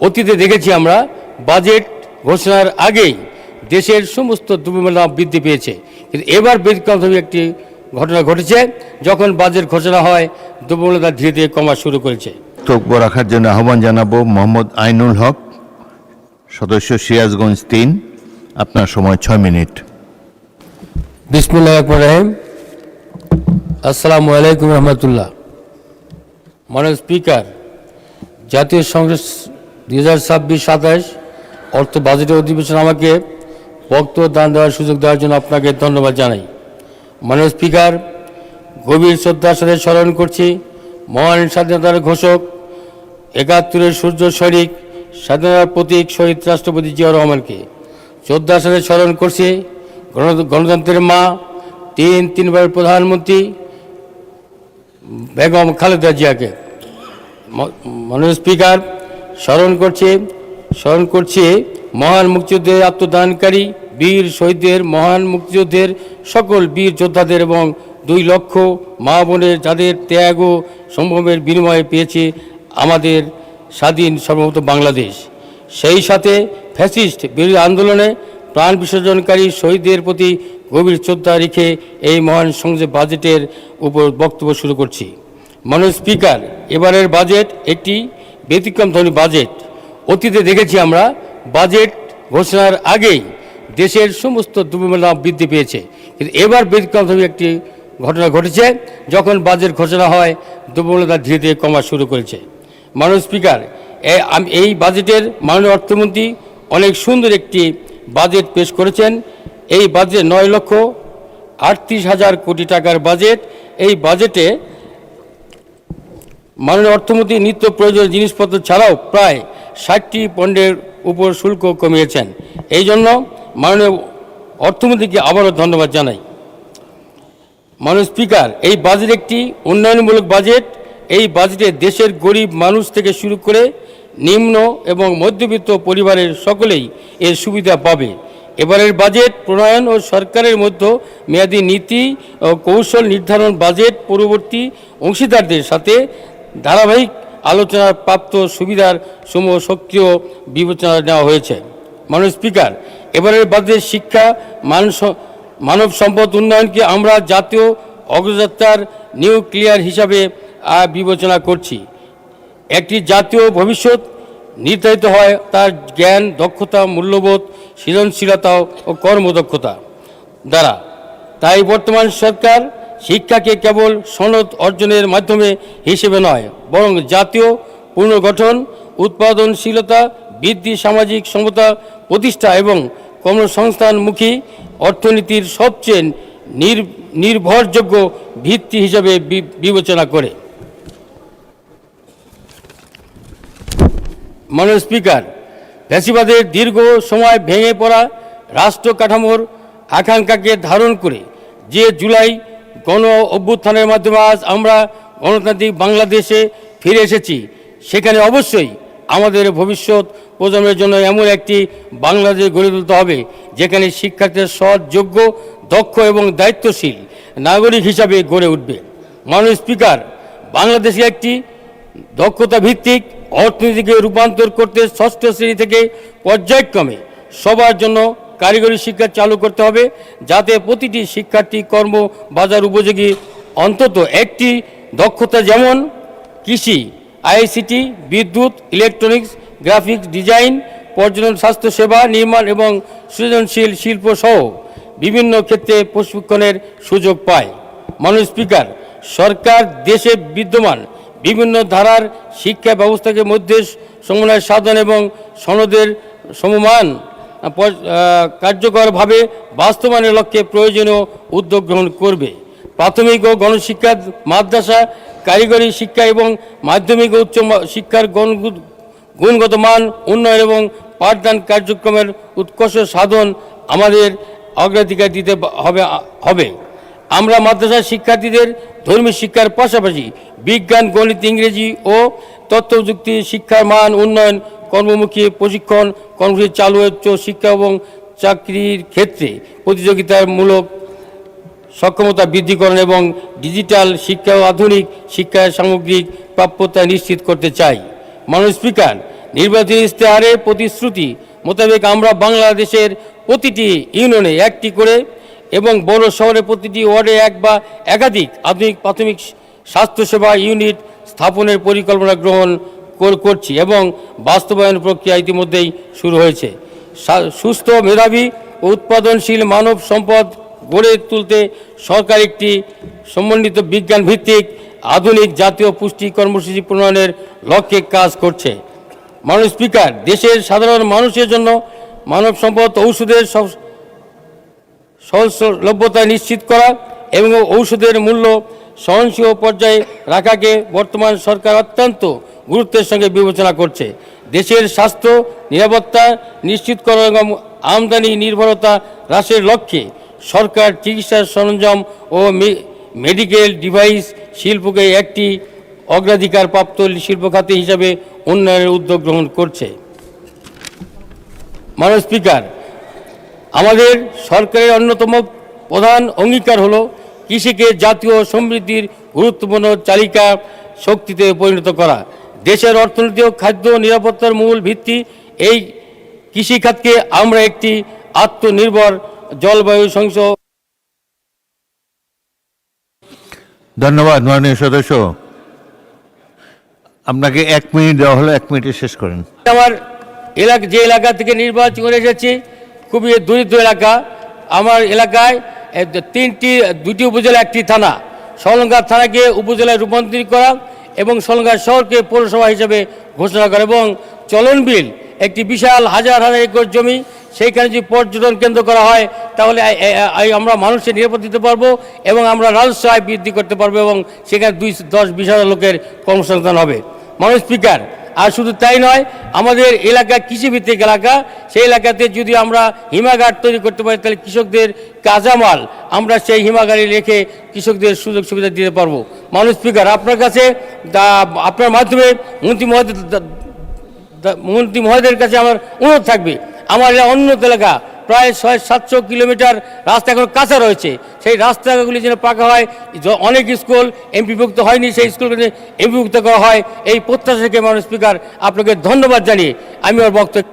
অতীতে দেখেছি আমরা বাজেট ঘোষণার আগেই দেশের সমস্ত দ্রব্যমূল্য বৃদ্ধি পেয়েছে, কিন্তু এবার ব্যতিক্রমধর্মী একটি ঘটনা ঘটেছে। যখন বাজেট ঘোষণা হয় দ্রব্যমূল্য ধীরে ধীরে কমা শুরু করেছে। বক্তব্য রাখার জন্য আহ্বান জানাবো মোহাম্মদ আইনুল হক, সদস্য সিরাজগঞ্জ ৩। আপনার সময় ৬ মিনিট। বিসমিল্লাহির রহমানির রহিম। আসসালামু আলাইকুম রহমতুল্লাহ। মাননীয় স্পিকার, জাতীয় সংসদ 2026-27 অর্থ বাজেটের অধিবেশন আমাকে বক্তব্য দান দেওয়ার সুযোগ দেওয়ার জন্য আপনাকে ধন্যবাদ জানাই। মাননীয় স্পিকার, গভীর শ্রদ্ধার সাথে স্মরণ করছি মহান স্বাধীনতার ঘোষক, ৭১-এর সূর্য সৈনিক, স্বাধীনতার প্রতীক শহীদ রাষ্ট্রপতি জিয়াউর রহমানকে। শ্রদ্ধার সাথে স্মরণ করছি গণতন্ত্রের মা, তিনবারের প্রধানমন্ত্রী বেগম খালেদা জিয়াকে। মাননীয় স্পিকার, স্মরণ করছি মহান মুক্তিযুদ্ধের আত্মদানকারী বীর শহীদদের, মহান মুক্তিযুদ্ধের সকল বীর যোদ্ধাদের এবং 2 লক্ষ মা বোনের যাদের ত্যাগ ও সম্ভ্রমের বিনিময়ে পেয়েছে আমাদের স্বাধীন সার্বভৌম বাংলাদেশ। সেই সাথে ফ্যাসিস্ট বিরোধী আন্দোলনে প্রাণ বিসর্জনকারী শহীদদের প্রতি গভীর শ্রদ্ধা রেখে এই মহান সংসদ বাজেটের উপর বক্তব্য শুরু করছি। মাননীয় স্পিকার, এবারের বাজেট একটি ব্যতিক্রমধর্মী বাজেট। অতীতে দেখেছি আমরা বাজেট ঘোষণার আগেই দেশের সমস্ত দ্রব্যমূল্য বৃদ্ধি পেয়েছে, কিন্তু এবার ব্যতিক্রমধর্মী একটি ঘটনা ঘটেছে। যখন বাজেট ঘোষণা হয় দ্রব্যমূল্য ধীরে ধীরে কমা শুরু করেছে। মাননীয় স্পিকার, এই বাজেটের মাননীয় অর্থমন্ত্রী অনেক সুন্দর একটি বাজেট পেশ করেছেন। এই বাজেট 9,38,000 কোটি টাকার বাজেট। এই বাজেটে মাননীয় অর্থমন্ত্রী নিত্য প্রয়োজনীয় জিনিসপত্র ছাড়াও প্রায় 60টি পণ্যের উপর শুল্ক কমিয়েছেন। এই জন্য মাননীয় অর্থমন্ত্রীকে আবারও ধন্যবাদ জানাই। মাননীয় স্পিকার, এই বাজেট একটি উন্নয়নমূলক বাজেট। এই বাজেটে দেশের গরিব মানুষ থেকে শুরু করে নিম্ন এবং মধ্যবিত্ত পরিবারের সকলেই এর সুবিধা পাবে। এবারের বাজেট প্রণয়ন ও সরকারের মধ্যে মেয়াদী নীতি ও কৌশল নির্ধারণ, বাজেট পরবর্তী অংশীদারদের সাথে ধারাবাহিক আলোচনার প্রাপ্ত সুবিধার সমূহ সক্রিয় বিবেচনা নেওয়া হয়েছে। মাননীয় স্পিকার, এবারের বাজেট শিক্ষা, মানব সম্পদ উন্নয়নকে আমরা জাতীয় অগ্রযাত্রার নিউক্লিয়ার হিসাবে বিবেচনা করছি। একটি জাতীয় ভবিষ্যৎ নির্ধারিত হয় তার জ্ঞান, দক্ষতা, মূল্যবোধ, সৃজনশীলতা ও কর্মদক্ষতা দ্বারা। তাই বর্তমান সরকার শিক্ষাকে কেবল সনদ অর্জনের মাধ্যমে হিসেবে নয়, বরং জাতীয় পুনর্গঠন, উৎপাদনশীলতা বৃদ্ধি, সামাজিক সমতা প্রতিষ্ঠা এবং কর্মসংস্থানমুখী অর্থনীতির সবচেয়ে নির্ভরযোগ্য ভিত্তি হিসাবে বিবেচনা করে। মাননীয় স্পিকার, ফ্যাসিবাদের দীর্ঘ সময় ভেঙে পড়া রাষ্ট্র কাঠামোর আকাঙ্ক্ষাকে ধারণ করে যে জুলাই গণ অভ্যুত্থানের মাধ্যমে আজ আমরা গণতান্ত্রিক বাংলাদেশে ফিরে এসেছি, সেখানে অবশ্যই আমাদের ভবিষ্যৎ প্রজন্মের জন্য এমন একটি বাংলাদেশ গড়ে তুলতে হবে যেখানে শিক্ষার্থীরা সৎ, যোগ্য, দক্ষ এবং দায়িত্বশীল নাগরিক হিসাবে গড়ে উঠবে। মাননীয় স্পিকার, বাংলাদেশে একটি দক্ষতা ভিত্তিক অর্থনীতিকে রূপান্তর করতে 6ষ্ঠ শ্রেণী থেকে পর্যায়ক্রমে সবার জন্য কারিগরি শিক্ষা চালু করতে হবে, যাতে প্রতিটি শিক্ষার্থী কর্ম বাজার উপযোগী অন্তত একটি দক্ষতা, যেমন কৃষি, আইসিটি, বিদ্যুৎ, ইলেকট্রনিক্স, গ্রাফিক্স ডিজাইন, পর্যটন, স্বাস্থ্যসেবা, নির্মাণ এবং সৃজনশীল শিল্প সহ বিভিন্ন ক্ষেত্রে প্রশিক্ষণের সুযোগ পায়। মাননীয় স্পিকার, সরকার দেশে বিদ্যমান বিভিন্ন ধারার শিক্ষা ব্যবস্থাকে মধ্যে সমন্বয় সাধন এবং সনদের সমমান কার্যকরভাবে বাস্তবায়নের লক্ষ্যে প্রয়োজনীয় উদ্যোগ গ্রহণ করবে। প্রাথমিক ও গণশিক্ষা, মাদ্রাসা, কারিগরি শিক্ষা এবং মাধ্যমিক ও উচ্চ শিক্ষার গুণগত মান উন্নয়ন এবং পাঠদান কার্যক্রমের উৎকর্ষ সাধন আমাদের অগ্রাধিকার দিতে হবে। আমরা মাদ্রাসা শিক্ষার্থীদের ধর্মীয় শিক্ষার পাশাপাশি বিজ্ঞান, গণিত, ইংরেজি ও তথ্যপ্রযুক্তি শিক্ষার মান উন্নয়ন, কর্মমুখী প্রশিক্ষণ কর্মসূচি চালু, উচ্চ শিক্ষা এবং চাকরির ক্ষেত্রে প্রতিযোগিতামূলক সক্ষমতা বৃদ্ধিকরণ এবং ডিজিটাল শিক্ষা ও আধুনিক শিক্ষার সামগ্রিক প্রাপ্যতা নিশ্চিত করতে চাই। মাননীয় স্পিকার, নির্বাচনী ইশতেহারে প্রতিশ্রুতি মোতাবেক আমরা বাংলাদেশের প্রতিটি ইউনিয়নে একটি করে এবং বড় শহরে প্রতিটি ওয়ার্ডে এক বা একাধিক আধুনিক প্রাথমিক স্বাস্থ্যসেবা ইউনিট স্থাপনের পরিকল্পনা গ্রহণ করছি এবং বাস্তবায়ন প্রক্রিয়া ইতিমধ্যেই শুরু হয়েছে। সুস্থ, মেধাবী ও উৎপাদনশীল মানব সম্পদ গড়ে তুলতে সরকার একটি সমন্বিত বিজ্ঞান ভিত্তিক আধুনিক জাতীয় পুষ্টি কর্মসূচি প্রণয়নের লক্ষ্যে কাজ করছে। মাননীয় স্পিকার, দেশের সাধারণ মানুষের জন্য মানব সম্পদ ঔষধের সহজলভ্যতা নিশ্চিত করা এবং ঔষধের মূল্য সহনশীল পর্যায়ে রাখাকে বর্তমান সরকার অত্যন্ত গুরুত্বের সঙ্গে বিবেচনা করছে। দেশের স্বাস্থ্য নিরাপত্তা নিশ্চিত করা এবং আমদানি নির্ভরতা হ্রাসের লক্ষ্যে সরকার চিকিৎসা সরঞ্জাম ও মেডিকেল ডিভাইস শিল্পকে একটি অগ্রাধিকারপ্রাপ্ত শিল্প খাতে হিসাবে উন্নয়নের উদ্যোগ গ্রহণ করছে। মাননীয় স্পিকার, আমাদের সরকারের অন্যতম প্রধান অঙ্গীকার হলো কৃষিকে জাতীয় সমৃদ্ধির গুরুত্বপূর্ণ চালিকা শক্তিতে পরিণত করা। দেশের অর্থনীতি ও খাদ্য নিরাপত্তার মূল ভিত্তি এই কৃষিখাতকে আমরা একটি আত্মনির্ভর জলবায়ু সংসদ। ধন্যবাদ মাননীয় সদস্য। আপনাকে 1 মিনিট দেওয়া হলো, 1 মিনিটে শেষ করেন। আমার যে এলাকা থেকে নির্বাচন করে এসেছি খুবই দরিদ্র এলাকা। আমার এলাকায় দুটি উপজেলা, একটি থানা। সলঙ্গা থানাকে উপজেলায় রূপান্তরিত করা এবং সলঙ্গা শহরকে পৌরসভা হিসেবে ঘোষণা করা এবং চলনবিল একটি বিশাল হাজার হাজার একর জমি, সেইখানে যদি পর্যটন কেন্দ্র করা হয় তাহলে আমরা মানুষের নিরাপদ দিতে পারবো এবং আমরা রাজস্ব আয় বৃদ্ধি করতে পারবো এবং সেখানে 10-20 হাজার লোকের কর্মসংস্থান হবে। মাননীয় স্পিকার, আর শুধু তাই নয়, আমাদের এলাকা কৃষিভিত্তিক এলাকা, সেই এলাকাতে যদি আমরা হিমাগার তৈরি করতে পারি তাহলে কৃষকদের কাঁচামাল আমরা সেই হিমাগারে রেখে কৃষকদের সুযোগ সুবিধা দিতে পারবো। মাননীয় স্পিকার, আপনার কাছে আপনার মাধ্যমে মন্ত্রী মহোদয়ের কাছে আমার অনুরোধ থাকবে, আমার উন্নত এলাকা প্রায় 600-700 কিলোমিটার রাস্তা এখন কাঁচা রয়েছে, সেই রাস্তাগুলি যেন পাকা হয়। অনেক স্কুল এমপিভুক্ত হয়নি, সেই স্কুলগুলি এমপিভুক্ত করা হয়। এই প্রত্যাশাকে মাননীয় স্পিকার আপনাকে ধন্যবাদ জানিয়ে আমি আমার বক্তব্য